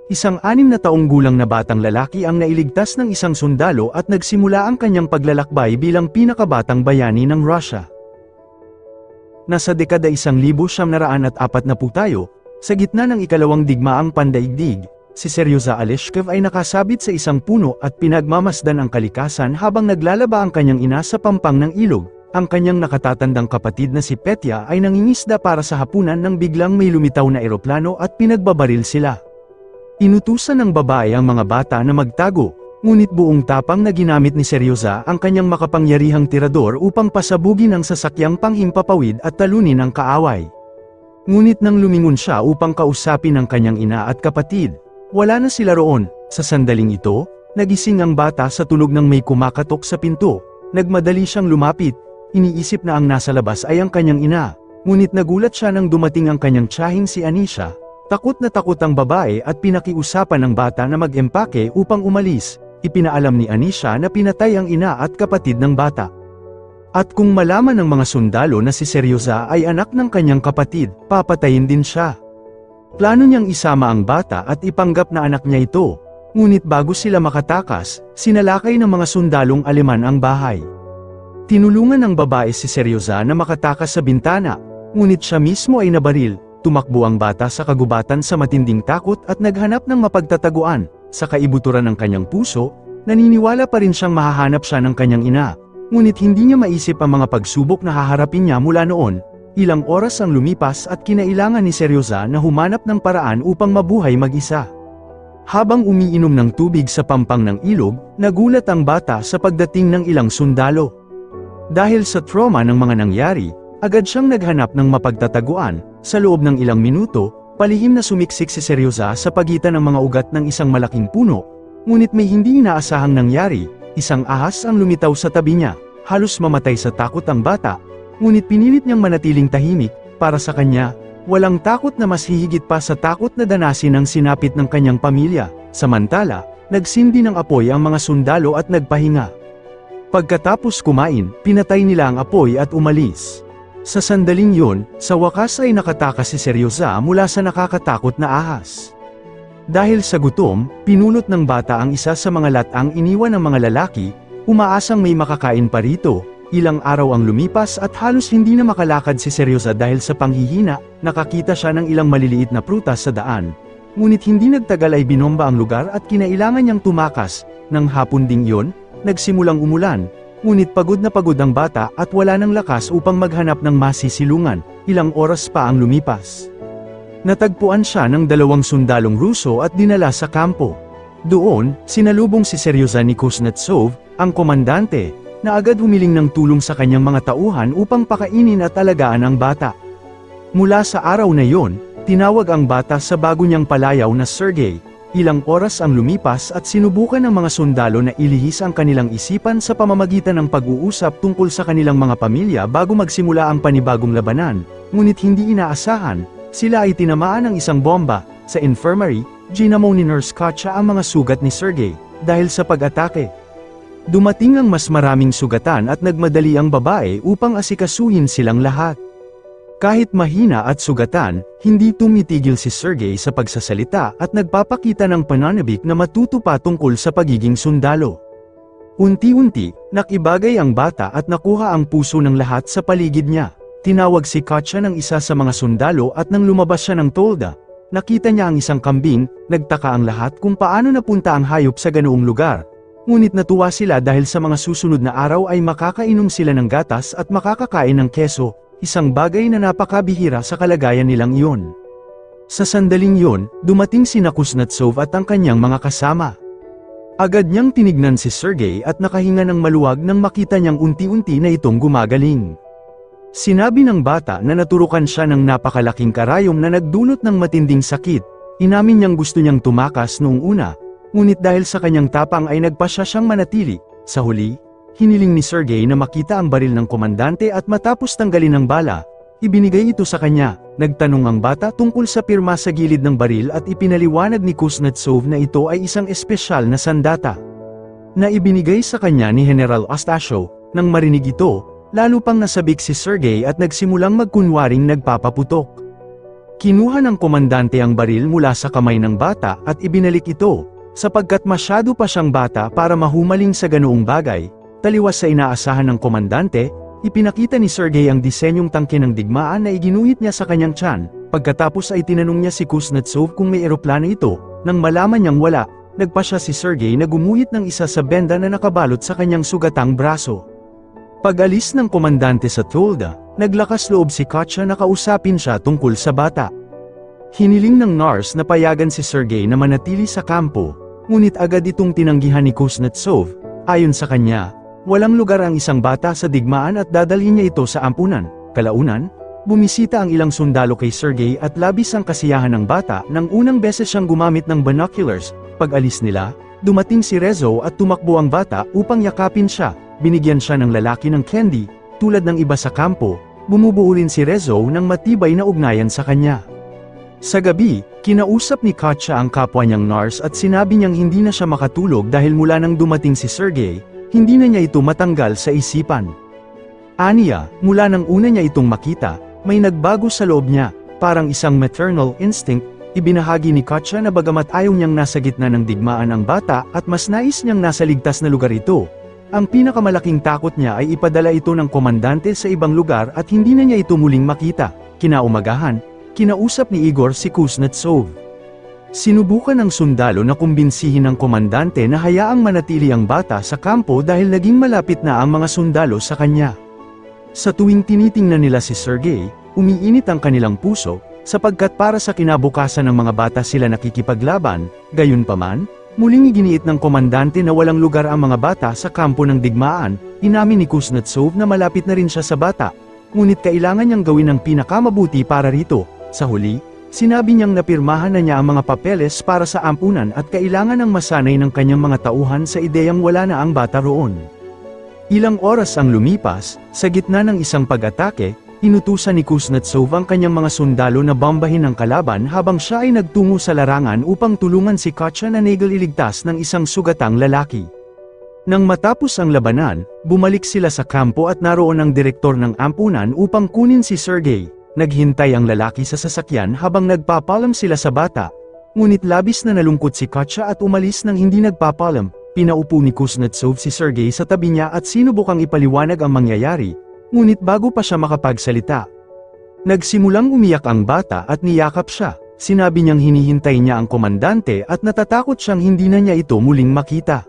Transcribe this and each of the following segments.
Isang 6 na taong gulang na batang lalaki ang nailigtas ng isang sundalo at nagsimula ang kanyang paglalakbay bilang pinakabatang bayani ng Russia. Nasa dekada 1940 tayo, sa gitna ng ikalawang digmaang pandaigdig, si Seryoza Aleshkov ay nakasabit sa isang puno at pinagmamasdan ang kalikasan habang naglalaba ang kanyang ina sa pampang ng ilog. Ang kanyang nakatatandang kapatid na si Petya ay nangingisda para sa hapunan nang biglang may lumitaw na eroplano at pinagbabaril sila. Inutusan ng babae ang mga bata na magtago, ngunit buong tapang na ginamit ni Seryoza ang kanyang makapangyarihang tirador upang pasabugin ang sasakyang panghimpapawid at talunin ang kaaway. Ngunit nang lumingon siya upang kausapin ang kanyang ina at kapatid, wala na sila roon. Sa sandaling ito, nagising ang bata sa tunog ng may kumakatok sa pinto. Nagmadali siyang lumapit, iniisip na ang nasa labas ay ang kanyang ina, ngunit nagulat siya nang dumating ang kanyang tiyahing si Anisha. Takot na takot ang babae at pinakiusapan ng bata na mag-empake upang umalis. Ipinaalam ni Anisha na pinatay ang ina at kapatid ng bata. At kung malaman ng mga sundalo na si Seryoza ay anak ng kanyang kapatid, papatayin din siya. Plano niyang isama ang bata at ipanggap na anak niya ito. Ngunit bago sila makatakas, sinalakay ng mga sundalong Aleman ang bahay. Tinulungan ng babae si Seryoza na makatakas sa bintana, ngunit siya mismo ay nabaril. Tumakbo ang bata sa kagubatan sa matinding takot at naghanap ng mapagtataguan. Sa kaibuturan ng kanyang puso, naniniwala pa rin siyang mahahanap siya ng kanyang ina. Ngunit hindi niya maisip ang mga pagsubok na haharapin niya mula noon. Ilang oras ang lumipas at kinailangan ni Seryoza na humanap ng paraan upang mabuhay mag-isa. Habang umiinom ng tubig sa pampang ng ilog, nagulat ang bata sa pagdating ng ilang sundalo. Dahil sa trauma ng mga nangyari, agad siyang naghanap ng mapagtataguan. Sa loob ng ilang minuto, palihim na sumiksik si Seryoza sa pagitan ng mga ugat ng isang malaking puno. Ngunit may hindi inaasahang nangyari, isang ahas ang lumitaw sa tabi niya. Halos mamatay sa takot ang bata, ngunit pinilit niyang manatiling tahimik. Para sa kanya, walang takot na mas hihigit pa sa takot na danasin ang sinapit ng kanyang pamilya. Samantala, nagsindi ng apoy ang mga sundalo at nagpahinga. Pagkatapos kumain, pinatay nila ang apoy at umalis. Sa sandaling yun, sa wakas ay nakatakas si Seryoza mula sa nakakatakot na ahas. Dahil sa gutom, pinulot ng bata ang isa sa mga latang iniwan ng mga lalaki, umaasang may makakain pa rito. Ilang araw ang lumipas at halos hindi na makalakad si Seryoza dahil sa panghihina. Nakakita siya ng ilang maliliit na prutas sa daan. Ngunit hindi nagtagal ay binomba ang lugar at kinailangan niyang tumakas. Nang hapon ding yun, nagsimulang umulan. Ngunit pagod na pagod ang bata at wala ng lakas upang maghanap ng masisilungan. Ilang oras pa ang lumipas. Natagpuan siya ng 2 sundalong Ruso at dinala sa kampo. Doon, sinalubong si Seryoza ni Kuznetsov, ang komandante, na agad humiling ng tulong sa kanyang mga tauhan upang pakainin at alagaan ang bata. Mula sa araw na yon, tinawag ang bata sa bago niyang palayaw na Sergei. Ilang oras ang lumipas at sinubukan ng mga sundalo na ilihis ang kanilang isipan sa pamamagitan ng pag-uusap tungkol sa kanilang mga pamilya bago magsimula ang panibagong labanan, ngunit hindi inaasahan, sila ay tinamaan ng isang bomba. Sa infirmary, ginamo ni Nurse Katya ang mga sugat ni Sergei, dahil sa pag-atake. Dumating ang mas maraming sugatan at nagmadali ang babae upang asikasuhin silang lahat. Kahit mahina at sugatan, hindi tumitigil si Sergei sa pagsasalita at nagpapakita ng pananabik na matuto pa tungkol sa pagiging sundalo. Unti-unti, nakibagay ang bata at nakuha ang puso ng lahat sa paligid niya. Tinawag si Katya ng isa sa mga sundalo at nang lumabas siya ng tolda, nakita niya ang isang kambing. Nagtaka ang lahat kung paano napunta ang hayop sa ganoong lugar. Ngunit natuwa sila dahil sa mga susunod na araw ay makakainom sila ng gatas at makakakain ng keso. Isang bagay na napakabihira sa kalagayan nilang iyon. Sa sandaling yon, dumating sina Kuznetsov at ang kanyang mga kasama. Agad niyang tinignan si Sergei at nakahinga ng maluwag nang makita niyang unti-unti na itong gumagaling. Sinabi ng bata na naturukan siya ng napakalaking karayom na nagdulot ng matinding sakit. Inamin niyang gusto niyang tumakas noong una, ngunit dahil sa kanyang tapang ay nagpasya siyang manatili. Sa huli, hiniling ni Sergei na makita ang baril ng komandante at matapos tanggalin ang bala, ibinigay ito sa kanya. Nagtanong ang bata tungkol sa pirma sa gilid ng baril at ipinaliwanag ni Kuznetsov na ito ay isang espesyal na sandata na ibinigay sa kanya ni General Ostasio. Nang marinig ito, lalo pang nasabik si Sergei at nagsimulang magkunwaring nagpapaputok. Kinuha ng komandante ang baril mula sa kamay ng bata at ibinalik ito, sapagkat masyado pa siyang bata para mahumaling sa ganoong bagay. Taliwas sa inaasahan ng komandante, ipinakita ni Sergey ang disenyong tangke ng digmaan na iginuhit niya sa kanyang tiyan. Pagkatapos ay tinanong niya si Kuznetsov kung may eroplano ito. Nang malaman niyang wala, nagpa siya si Sergey na gumuhit ng isa sa benda na nakabalot sa kanyang sugatang braso. Pag-alis ng komandante sa Tulda, naglakas loob si Katya na kausapin siya tungkol sa bata. Hiniling ng nurse na payagan si Sergey na manatili sa kampo, ngunit agad itong tinanggihan ni Kuznetsov. Ayon sa kanya, walang lugar ang isang bata sa digmaan at dadalhin niya ito sa ampunan. Kalaunan, bumisita ang ilang sundalo kay Sergey at labis ang kasiyahan ng bata nang unang beses siyang gumamit ng binoculars. Pag-alis nila, dumating si Rezo at tumakbo ang bata upang yakapin siya. Binigyan siya ng lalaki ng candy, tulad ng iba sa kampo. Bumubuo rin si Rezo ng matibay na ugnayan sa kanya. Sa gabi, kinausap ni Katya ang kapwa niyang nurse at sinabi niyang hindi na siya makatulog dahil mula nang dumating si Sergey, hindi na niya ito matanggal sa isipan. Aniya, mula nang una niya itong makita, may nagbago sa loob niya, parang isang maternal instinct. Ibinahagi ni Katya na bagamat ayaw niyang nasa gitna ng digmaan ang bata at mas nais niyang nasa ligtas na lugar ito, ang pinakamalaking takot niya ay ipadala ito ng komandante sa ibang lugar at hindi na niya ito muling makita. Kinaumagahan, kinausap ni Igor si Kuznetsov. Sinubukan ng sundalo na kumbinsihin ng komandante na hayaang manatili ang bata sa kampo dahil naging malapit na ang mga sundalo sa kanya. Sa tuwing tinitingnan nila si Sergey, umiinit ang kanilang puso, sapagkat para sa kinabukasan ng mga bata sila nakikipaglaban. Gayunpaman, muling iginiit ng komandante na walang lugar ang mga bata sa kampo ng digmaan. Inamin ni Kuznetsov na malapit na rin siya sa bata, ngunit kailangan niyang gawin ang pinakamabuti para rito. Sa huli, sinabi niyang napirmahan na niya ang mga papeles para sa ampunan at kailangan ng masanay ng kanyang mga tauhan sa ideyang wala na ang bata roon. Ilang oras ang lumipas, sa gitna ng isang pag-atake, inutusan ni Kuznetsov ang kanyang mga sundalo na bombahin ang kalaban habang siya ay nagtungo sa larangan upang tulungan si Katya na iligtas ng isang sugatang lalaki. Nang matapos ang labanan, bumalik sila sa kampo at naroon ang direktor ng ampunan upang kunin si Sergey. Naghintay ang lalaki sa sasakyan habang nagpapalam sila sa bata. Ngunit labis na nalungkot si Katya at umalis nang hindi nagpapalam. Pinaupo ni Kuznetsov si Sergey sa tabi niya at sinubukang ipaliwanag ang mangyayari. Ngunit bago pa siya makapagsalita, nagsimulang umiyak ang bata at niyakap siya. Sinabi niyang hinihintay niya ang komandante at natatakot siyang hindi na niya ito muling makita.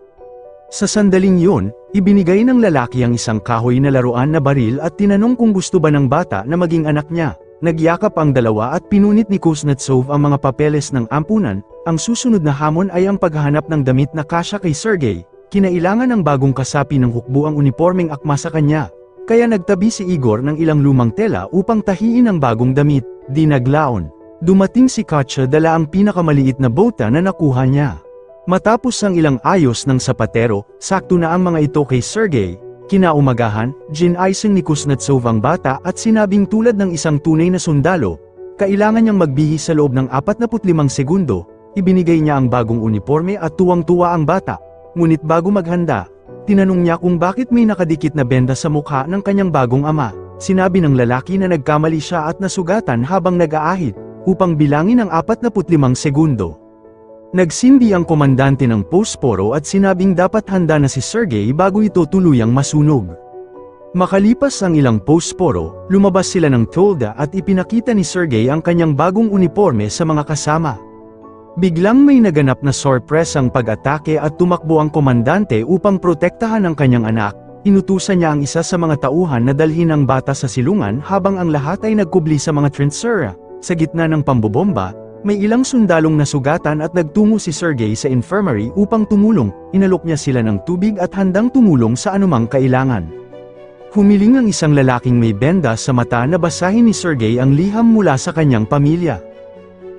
Sa sandaling yun, ibinigay ng lalaki ang isang kahoy na laruan na baril at tinanong kung gusto ba ng bata na maging anak niya. Nagyakap ang dalawa at pinunit ni Kuznetsov ang mga papeles ng ampunan. Ang susunod na hamon ay ang paghahanap ng damit na kasya kay Sergey. Kinailangan ng bagong kasapi ng hukbo ang unipormeng akma sa kanya. Kaya nagtabi si Igor ng ilang lumang tela upang tahiin ang bagong damit. Di naglaon. Dumating si Katya dala ang pinakamaliit na bota na nakuha niya. Matapos ang ilang ayos ng sapatero, sakto na ang mga ito kay Sergey. Kinaumagahan, ginaising ni Kuznetsov ang bata at sinabing tulad ng isang tunay na sundalo, kailangan niyang magbihis sa loob ng 45 segundo. Ibinigay niya ang bagong uniforme at tuwang-tuwa ang bata. Ngunit bago maghanda, tinanong niya kung bakit may nakadikit na benda sa mukha ng kanyang bagong ama. Sinabi ng lalaki na nagkamali siya at nasugatan habang nag-aahit, upang bilangin ang 45 segundo. Nagsindi ang komandante ng posporo at sinabing dapat handa na si Sergey bago ito tuluyang masunog. Makalipas ang ilang posporo, lumabas sila ng Tulda at ipinakita ni Sergey ang kanyang bagong uniforme sa mga kasama. Biglang may naganap na sorpresang pag-atake at tumakbo ang komandante upang protektahan ang kanyang anak. Inutusan niya ang isa sa mga tauhan na dalhin ang bata sa silungan habang ang lahat ay nagkubli sa mga trinsura. Sa gitna ng pambobomba, may ilang sundalong nasugatan at nagtungo si Sergey sa infirmary upang tumulong. Inalok niya sila ng tubig at handang tumulong sa anumang kailangan. Humiling ang isang lalaking may benda sa mata na basahin ni Sergey ang liham mula sa kanyang pamilya.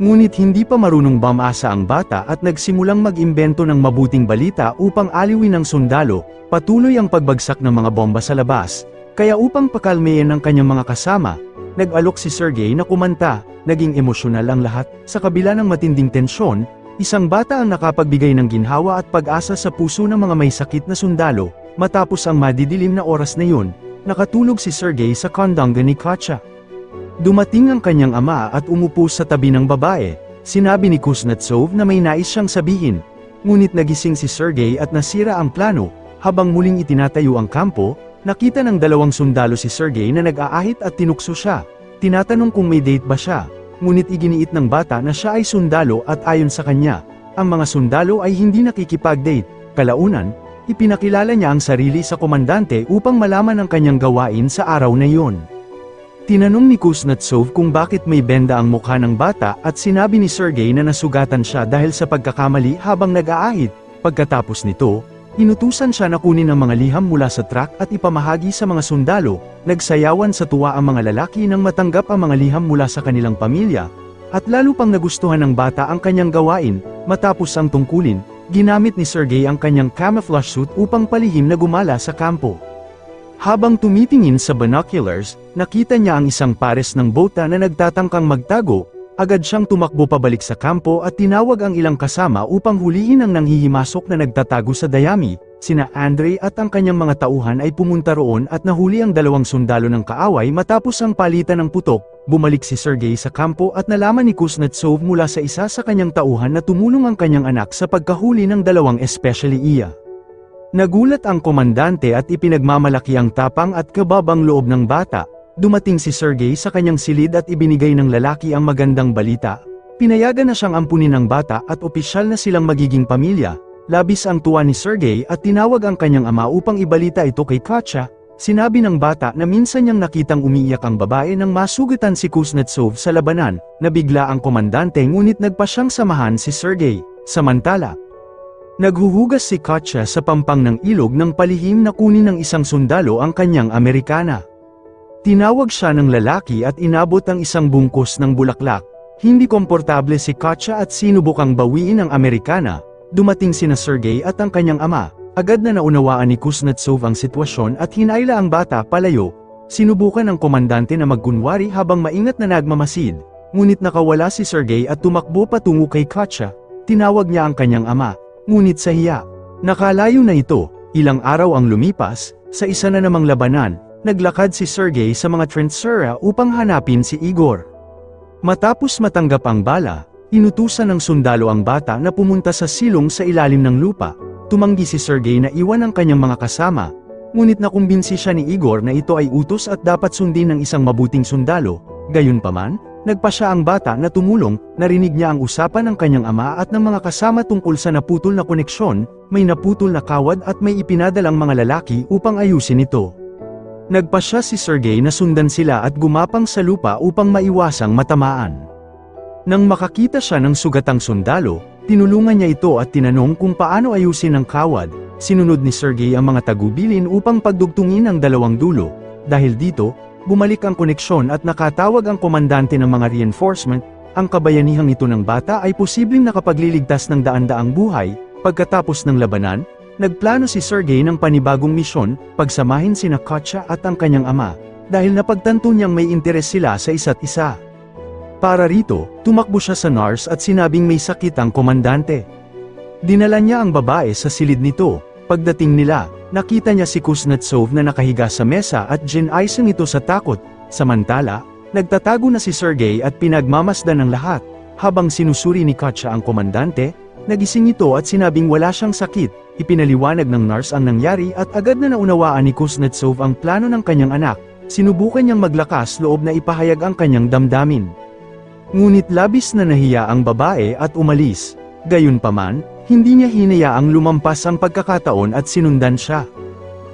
Ngunit hindi pa marunong bumasa ang bata at nagsimulang mag-imbento ng mabuting balita upang aliwin ang sundalo. Patuloy ang pagbagsak ng mga bomba sa labas. Kaya upang pakalmeyan ang kanyang mga kasama, nag-alok si Sergey na kumanta. Naging emosyonal ang lahat. Sa kabila ng matinding tensyon, isang bata ang nakapagbigay ng ginhawa at pag-asa sa puso ng mga may sakit na sundalo. Matapos ang madidilim na oras na yun, nakatulog si Sergey sa kondonga ni Katya. Dumating ang kanyang ama at umupo sa tabi ng babae. Sinabi ni Kuznetsov na may nais siyang sabihin. Ngunit nagising si Sergei at nasira ang plano. Habang muling itinatayo ang kampo, nakita ng dalawang sundalo si Sergei na nag-aahit at tinukso siya. Tinatanong kung may date ba siya. Ngunit iginiit ng bata na siya ay sundalo at ayon sa kanya, ang mga sundalo ay hindi nakikipag-date. Kalaunan, ipinakilala niya ang sarili sa komandante upang malaman ang kanyang gawain sa araw na iyon. Tinanong ni Kuznetsov kung bakit may benda ang mukha ng bata at sinabi ni Sergei na nasugatan siya dahil sa pagkakamali habang nag-aahit. Pagkatapos nito, inutusan siya na kunin ang mga liham mula sa truck at ipamahagi sa mga sundalo. Nagsayawan sa tuwa ang mga lalaki nang matanggap ang mga liham mula sa kanilang pamilya, at lalo pang nagustuhan ng bata ang kanyang gawain. Matapos ang tungkulin, ginamit ni Sergei ang kanyang camouflage suit upang palihim na gumala sa kampo. Habang tumitingin sa binoculars, nakita niya ang isang pares ng bota na nagtatangkang magtago. Agad siyang tumakbo pabalik sa kampo at tinawag ang ilang kasama upang hulihin ang nanghihimasok na nagtatago sa dayami. Sina Andrei at ang kanyang mga tauhan ay pumunta roon at nahuli ang dalawang sundalo ng kaaway matapos ang palitan ng putok. Bumalik si Sergei sa kampo at nalaman ni Kuznetsov mula sa isa sa kanyang tauhan na tumulong ang kanyang anak sa pagkahuli ng dalawang especially iya. Nagulat ang komandante at ipinagmamalaki ang tapang at kababang loob ng bata. Dumating si Sergei sa kanyang silid at ibinigay ng lalaki ang magandang balita. Pinayagan na siyang ampunin ng bata at opisyal na silang magiging pamilya. Labis ang tuwa ni Sergei at tinawag ang kanyang ama upang ibalita ito kay Katya. Sinabi ng bata na minsan niyang nakitang umiiyak ang babae nang masugatan si Kuznetsov sa labanan. Nabigla ang komandante ngunit nagpa siyang samahan si Sergei. Samantala, naghuhugas si Katya sa pampang ng ilog ng palihim na kunin ng isang sundalo ang kanyang Amerikana. Tinawag siya ng lalaki at inabot ang isang bungkus ng bulaklak. Hindi komportable si Katya at sinubukang bawiin ang Amerikana. Dumating sina Sergei at ang kanyang ama. Agad na naunawaan ni Kuznetsov ang sitwasyon at hinaila ang bata palayo. Sinubukan ng komandante na magkunwari habang maingat na nagmamasid. Ngunit nakawala si Sergei at tumakbo patungo kay Katya. Tinawag niya ang kanyang ama. Ngunit sa hiya, nakalayo na ito. Ilang araw ang lumipas, sa isa na namang labanan, naglakad si Sergei sa mga trendsura upang hanapin si Igor. Matapos matanggap ang bala, inutusan ng sundalo ang bata na pumunta sa silong sa ilalim ng lupa. Tumanggi si Sergei na iwan ang kanyang mga kasama, ngunit nakumbinsi siya ni Igor na ito ay utos at dapat sundin ng isang mabuting sundalo. Gayunpaman, nagpa siya ang bata na tumulong. Narinig niya ang usapan ng kanyang ama at ng mga kasama tungkol sa naputol na koneksyon. May naputol na kawad at may ipinadalang mga lalaki upang ayusin ito. Nagpa siya si Sergei na sundan sila at gumapang sa lupa upang maiwasang matamaan. Nang makakita siya ng sugatang sundalo, tinulungan niya ito at tinanong kung paano ayusin ang kawad. Sinunod ni Sergei ang mga tagubilin upang pagdugtungin ang dalawang dulo. Dahil dito, bumalik ang koneksyon at nakatawag ang komandante ng mga reinforcement. Ang kabayanihang ito ng bata ay posibleng nakapagliligtas ng daan-daang buhay. Pagkatapos ng labanan, nagplano si Sergei ng panibagong misyon, pagsamahin sina Katya at ang kanyang ama, dahil napagtanto niyang may interes sila sa isa't isa. Para rito, tumakbo siya sa NARS at sinabing may sakit ang komandante. Dinala niya ang babae sa silid nito. Pagdating nila, nakita niya si Kuznetsov na nakahiga sa mesa at ginaisang ito sa takot. Samantala, nagtatago na si Sergei at pinagmamasdan ng lahat. Habang sinusuri ni Katya ang komandante, nagising ito at sinabing wala siyang sakit. Ipinaliwanag ng nurse ang nangyari at agad na naunawaan ni Kuznetsov ang plano ng kanyang anak. Sinubukan niyang maglakas loob na ipahayag ang kanyang damdamin. Ngunit labis na nahiya ang babae at umalis. Gayunpaman, hindi niya hinayaang lumampas ang pagkakataon at sinundan siya.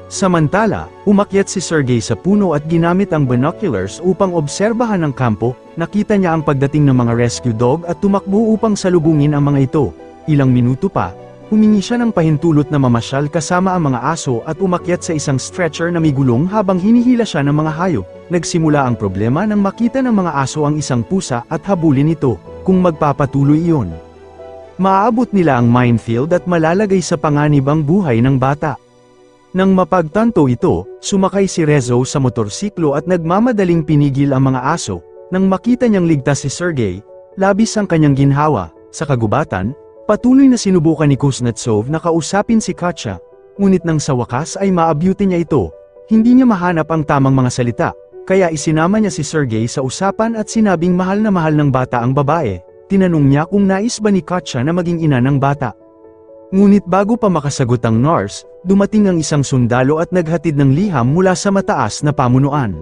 Samantala, umakyat si Sergei sa puno at ginamit ang binoculars upang obserbahan ang kampo. Nakita niya ang pagdating ng mga rescue dog at tumakbo upang salubungin ang mga ito. Ilang minuto pa, humingi siya ng pahintulot na mamasyal kasama ang mga aso at umakyat sa isang stretcher na may gulong habang hinihila siya ng mga hayop. Nagsimula ang problema nang makita ng mga aso ang isang pusa at habulin ito. Kung magpapatuloy iyon, maaabot nila ang minefield at malalagay sa panganib ang buhay ng bata. Nang mapagtanto ito, sumakay si Rezo sa motorsiklo at nagmamadaling pinigil ang mga aso. Nang makita niyang ligtas si Sergei, labis ang kanyang ginhawa. Sa kagubatan, patuloy na sinubukan ni Kuznetsov na kausapin si Katya, ngunit nang sa wakas ay maabuti niya ito. Hindi niya mahanap ang tamang mga salita. Kaya isinama niya si Sergey sa usapan at sinabing mahal ng bata ang babae. Tinanong niya kung nais ba ni Katya na maging ina ng bata. Ngunit bago pa makasagot ang nurse, dumating ang isang sundalo at naghatid ng liham mula sa mataas na pamunuan.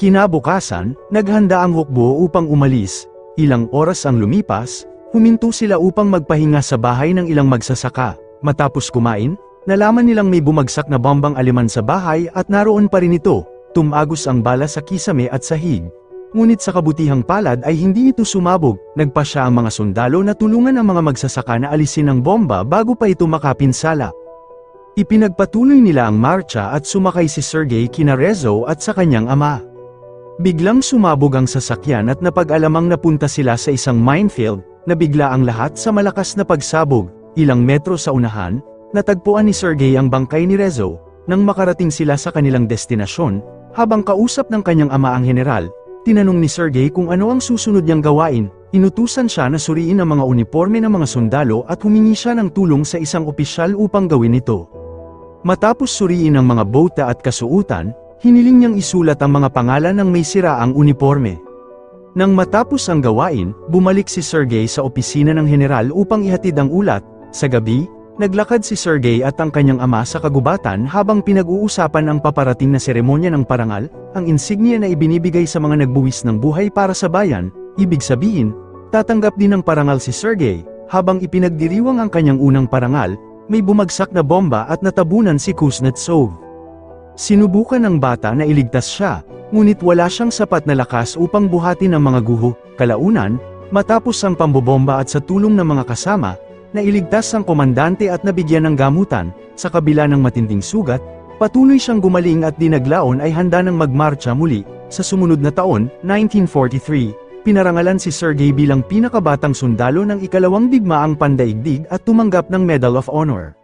Kinabukasan, naghanda ang hukbo upang umalis. Ilang oras ang lumipas, huminto sila upang magpahinga sa bahay ng ilang magsasaka. Matapos kumain, nalaman nilang may bumagsak na bombang aleman sa bahay at naroon pa rin ito. Tumagos ang bala sa kisame at sahig. Ngunit sa kabutihang palad ay hindi ito sumabog. Nagpasya ang mga sundalo na tulungan ang mga magsasaka na alisin ang bomba bago pa ito makapinsala. Ipinagpatuloy nila ang marcha at sumakay si Sergey kina Rezo at sa kanyang ama. Biglang sumabog ang sasakyan at napag-alamang napunta sila sa isang minefield, na bigla ang lahat sa malakas na pagsabog. Ilang metro sa unahan, natagpuan ni Sergey ang bangkay ni Rezo. Nang makarating sila sa kanilang destinasyon, habang kausap ng kanyang ama ang general, tinanong ni Sergey kung ano ang susunod niyang gawain. Inutusan siya na suriin ang mga uniforme ng mga sundalo at humingi siya ng tulong sa isang opisyal upang gawin ito. Matapos suriin ang mga bota at kasuutan, hiniling niyang isulat ang mga pangalan ng may siraang uniforme. Nang matapos ang gawain, bumalik si Sergey sa opisina ng general upang ihatid ang ulat. Sa gabi, naglakad si Sergey at ang kanyang ama sa kagubatan habang pinag-uusapan ang paparating na seremonya ng parangal, ang insignia na ibinibigay sa mga nagbuwis ng buhay para sa bayan. Ibig sabihin, tatanggap din ng parangal si Sergey. Habang ipinagdiriwang ang kanyang unang parangal, may bumagsak na bomba at natabunan si Kuznetsov. Sinubukan ng bata na iligtas siya, ngunit wala siyang sapat na lakas upang buhatin ang mga guho. Kalaunan, matapos ang pambobomba at sa tulong ng mga kasama, nailigtas ang komandante at nabigyan ng gamutan. Sa kabila ng matinding sugat, patuloy siyang gumaling at dinaglaon ay handa ng magmarcha muli. Sa sumunod na taon, 1943, pinarangalan si Sergey bilang pinakabatang sundalo ng ikalawang digmaang pandaigdig at tumanggap ng Medal of Honor.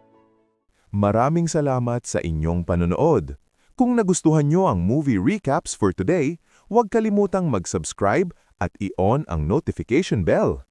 Maraming salamat sa inyong panonood. Kung nagustuhan nyo ang movie recaps for today, huwag kalimutang mag-subscribe at i-on ang notification bell.